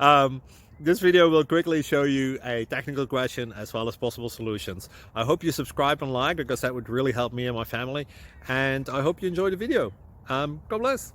um, this video will quickly show you a technical question as well as possible solutions. I hope you subscribe and like, because that would really help me and my family. And I hope you enjoy the video. God bless.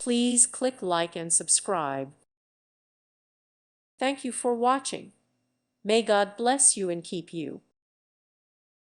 Please click like and subscribe. Thank you for watching. May God bless you and keep you.